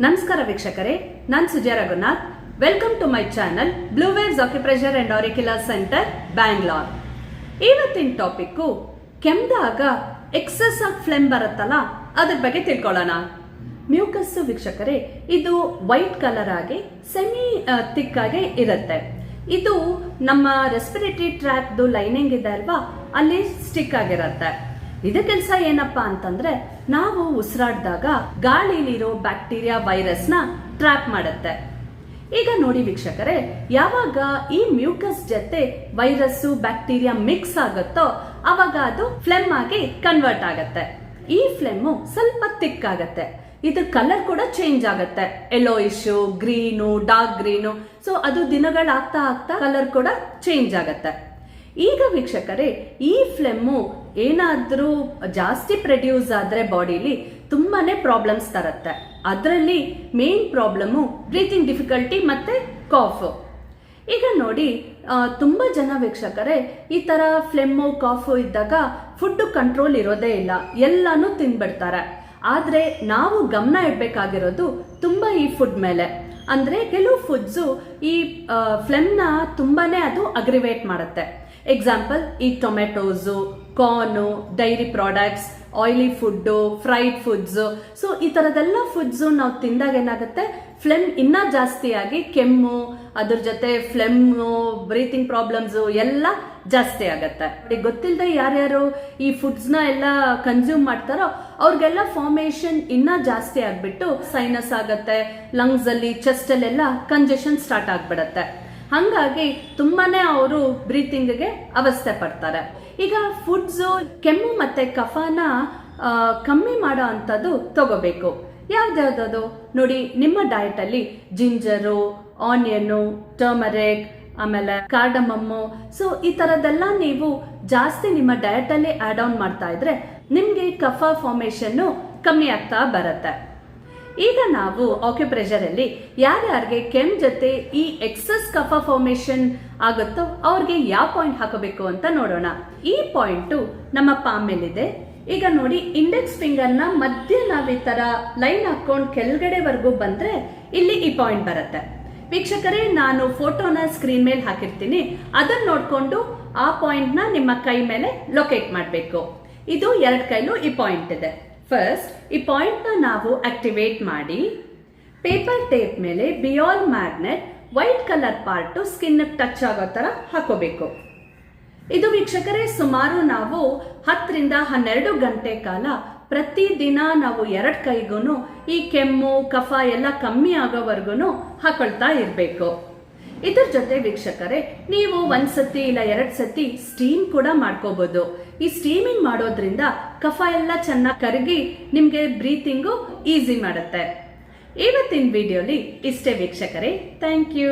ನಮಸ್ಕಾರ ವೀಕ್ಷಕರೇ, ನಾನು Sujaya Raghunath. Welcome to my channel Blue Waves Acupressure and Auricular Centre, Bangalore. ಇವತ್ತಿನ ಟಾಪಿಕ್ ಕೆಮ್ದಾಗ ಎಕ್ಸೆಸ್ ಆಫ್ ಫ್ಲೆಮ್ ಬರುತ್ತಲ್ಲ, ಅದ್ರ ಬಗ್ಗೆ ತಿಳ್ಕೊಳ್ಳೋಣ. ಮ್ಯೂಕಸ್ ವೀಕ್ಷಕರೇ, ಇದು ವೈಟ್ ಕಲರ್ ಆಗಿ ಸೆಮಿ ಥಿಕ್ ಆಗಿ ಇರುತ್ತೆ. ಇದು ನಮ್ಮ ರೆಸ್ಪಿರೇಟರಿ ಟ್ರ್ಯಾಕ್ದು ಲೈನಿಂಗ್ ಇದೆ ಅಲ್ವಾ, ಅಲ್ಲಿ ಸ್ಟಿಕ್ ಆಗಿರುತ್ತೆ. ಇದ ಕೆಲಸ ಏನಪ್ಪಾ ಅಂತಂದ್ರೆ, ನಾವು ಉಸಿರಾಡಿದಾಗ ಗಾಳಿಲಿರೋ ಬ್ಯಾಕ್ಟೀರಿಯಾ ವೈರಸ್ ನ ಟ್ರ್ಯಾಪ್ ಮಾಡುತ್ತೆ. ಈಗ ನೋಡಿ ವೀಕ್ಷಕರೇ, ಯಾವಾಗ ಈ ಮ್ಯೂಕಸ್ ಜೊತೆ ವೈರಸ್ ಬ್ಯಾಕ್ಟೀರಿಯಾ ಮಿಕ್ಸ್ ಆಗುತ್ತೋ ಅವಾಗ ಅದು ಫ್ಲೆಮ್ ಆಗಿ ಕನ್ವರ್ಟ್ ಆಗುತ್ತೆ. ಈ ಫ್ಲೆಮ್ ಸ್ವಲ್ಪ ಥಿಕ್ ಆಗುತ್ತೆ. ಇದ್ರ ಕಲರ್ ಕೂಡ ಚೇಂಜ್ ಆಗುತ್ತೆ, yellowish, green, dark green. So ಅದು ದಿನಗಳಾಗ್ತಾ ಆಗ್ತಾ ಕಲರ್ ಕೂಡ ಚೇಂಜ್ ಆಗುತ್ತೆ. ಈಗ ವೀಕ್ಷಕರೇ, ಈ ಫ್ಲೆಮ್ಮು ಏನಾದ್ರೂ ಜಾಸ್ತಿ ಪ್ರೊಡ್ಯೂಸ್ ಆದ್ರೆ ಬಾಡಿಲಿ ತುಂಬಾನೇ ಪ್ರಾಬ್ಲಮ್ಸ್ ತರುತ್ತೆ. ಅದರಲ್ಲಿ ಮೇನ್ ಪ್ರಾಬ್ಲಮ್ಮು ಬ್ರೀತಿಂಗ್ ಡಿಫಿಕಲ್ಟಿ ಮತ್ತೆ ಕಾಫ್. ಈಗ ನೋಡಿ, ತುಂಬಾ ಜನ ವೀಕ್ಷಕರೇ ಈ ತರ ಫ್ಲೆಮ್ಮು ಕಾಫು ಇದ್ದಾಗ ಫುಡ್ ಕಂಟ್ರೋಲ್ ಇರೋದೇ ಇಲ್ಲ, ಎಲ್ಲಾನು ತಿನ್ಬಿಡ್ತಾರೆ. ಆದ್ರೆ ನಾವು ಗಮನ ಇಡ್ಬೇಕಾಗಿರೋದು ತುಂಬಾ ಈ ಫುಡ್ ಮೇಲೆ. ಅಂದ್ರೆ ಕೆಲವು ಫುಡ್ಸು ಈ ಫ್ಲೆಮ್ನ ತುಂಬಾನೇ ಅದು ಅಗ್ರಿವೇಟ್ ಮಾಡುತ್ತೆ. ಎಕ್ಸಾಂಪಲ್, ಈ tomatoes, corn, dairy products, oily food, fried foods. So ಈ ತರದೆಲ್ಲ ಫುಡ್ಸು ನಾವು ತಿಂದಾಗ ಏನಾಗುತ್ತೆ, ಫ್ಲೆಮ್ ಇನ್ನ ಜಾಸ್ತಿ ಆಗಿ ಕೆಮ್ಮು, ಅದ್ರ ಜೊತೆ ಫ್ಲೆಮ್ಮು, ಬ್ರೀತಿಂಗ್ ಪ್ರಾಬ್ಲಮ್ಸು ಎಲ್ಲ ಜಾಸ್ತಿ ಆಗತ್ತೆ. ಗೊತ್ತಿಲ್ಲದೆ ಯಾರ್ಯಾರು ಈ ಫುಡ್ಸ್ ನ ಎಲ್ಲ ಕನ್ಸ್ಯೂಮ್ ಮಾಡ್ತಾರೋ ಅವ್ರಿಗೆಲ್ಲ ಫಾರ್ಮೇಶನ್ ಇನ್ನ ಜಾಸ್ತಿ ಆಗ್ಬಿಟ್ಟು ಸೈನಸ್ ಆಗತ್ತೆ, ಲಂಗ್ಸ್ ಅಲ್ಲಿ, ಚೆಸ್ಟ್ ಅಲ್ಲೆಲ್ಲ ಕಂಜೆಷನ್ ಸ್ಟಾರ್ಟ್ ಆಗ್ಬಿಡತ್ತೆ. ಹಂಗಾಗಿ ತುಂಬಾನೇ ಅವರು ಬ್ರೀತಿಂಗ್ಗೆ ಅವಸ್ಥೆ ಪಡ್ತಾರೆ. ಈಗ ಫುಡ್ಸ್ ಕೆಮ್ಮು ಮತ್ತೆ ಕಫನ ಕಮ್ಮಿ ಮಾಡೋ ಅಂತದ್ದು ತಗೋಬೇಕು. ಯಾವ್ದಾವ್ದು ನೋಡಿ, ನಿಮ್ಮ ಡಯಟ್ ಅಲ್ಲಿ ಜಿಂಜರು, ಆನಿಯನು, ಟರ್ಮರಿಕ್, ಆಮೇಲೆ ಕಾರ್ಡಮಮ್ಮು, ಸೊ ಈ ತರದೆಲ್ಲ ನೀವು ಜಾಸ್ತಿ ನಿಮ್ಮ ಡಯಟ್ ಅಲ್ಲಿ ಆಡ್ ಆನ್ ಮಾಡ್ತಾ ಇದ್ರೆ ನಿಮ್ಗೆ ಕಫ ಫಾರ್ಮೇಶನ್ ಕಮ್ಮಿ ಆಗ್ತಾ ಬರುತ್ತೆ. ಈಗ ನಾವು ಆಕ್ಯುಪ್ರೆಷರ್ ಅಲ್ಲಿ ಯಾರ್ಯಾರಿಗೆ ಕೆಮ್ ಜೊತೆ ಈ ಎಕ್ಸಸ್ ಕಫ ಫಾರ್ಮೇಶನ್ ಆಗುತ್ತೋ ಅವ್ರಿಗೆ ಯಾವ ಪಾಯಿಂಟ್ ಹಾಕಬೇಕು ಅಂತ ನೋಡೋಣ. ಈ ಪಾಯಿಂಟ್ ನಮ್ಮ ಪಾಮ್ ಮೇಲಿದೆ. ಈಗ ನೋಡಿ, ಇಂಡೆಕ್ಸ್ ಫಿಂಗರ್ ನ ಮಧ್ಯ ನಾವ್ ಈ ತರ ಲೈನ್ ಹಾಕೊಂಡು ಕೆಳಗಡೆವರೆಗೂ ಬಂದ್ರೆ ಇಲ್ಲಿ ಈ ಪಾಯಿಂಟ್ ಬರುತ್ತೆ. ವೀಕ್ಷಕರೇ, ನಾನು ಫೋಟೋನ ಸ್ಕ್ರೀನ್ ಮೇಲೆ ಹಾಕಿರ್ತೀನಿ, ಅದನ್ನ ನೋಡ್ಕೊಂಡು ಆ ಪಾಯಿಂಟ್ ನ ನಿಮ್ಮ ಕೈ ಮೇಲೆ ಲೊಕೇಟ್ ಮಾಡಬೇಕು. ಇದು ಎರಡು ಕೈಲೂ ಈ ಪಾಯಿಂಟ್ ಇದೆ. ಫಸ್ಟ್ ಈ ಪಾಯಿಂಟ್ ನ ನಾವು ಆಕ್ಟಿವೇಟ್ ಮಾಡಿ ಪೇಪರ್ ಟೇಪ್ ಮೇಲೆ ಬಿಯಾಲ್ magnet white colour part skin touch ಆಗೋ ತರ ಹಾಕೋಬೇಕು. ಇದು ವೀಕ್ಷಕರೇ ಸುಮಾರು ನಾವು 10 ರಿಂದ 12 ಗಂಟೆ ಕಾಲ ಪ್ರತಿದಿನ ನಾವು 2 ಕೈಗೂ ಈ ಕೆಮ್ಮು ಕಫ ಎಲ್ಲ ಕಮ್ಮಿ ಆಗೋವರೆಗೂ ಹಾಕೊಳ್ತಾ ಇರಬೇಕು. ಇದ್ರ ಜೊತೆ ವೀಕ್ಷಕರೇ, ನೀವು 1 ಸತಿ ಇಲ್ಲ 2 ಸತಿ ಸ್ಟೀಮ್ ಕೂಡ ಮಾಡ್ಕೋಬಹುದು. ಈ ಸ್ಟೀಮಿಂಗ್ ಮಾಡೋದ್ರಿಂದ ಕಫ ಎಲ್ಲ ಚೆನ್ನಾಗಿ ಕರಗಿ ನಿಮ್ಗೆ ಬ್ರೀತಿಂಗು ಈಸಿ ಮಾಡುತ್ತೆ. ಇವತ್ತಿನ ವಿಡಿಯೋಲಿ ಇಷ್ಟೇ ವೀಕ್ಷಕರೇ. Thank you.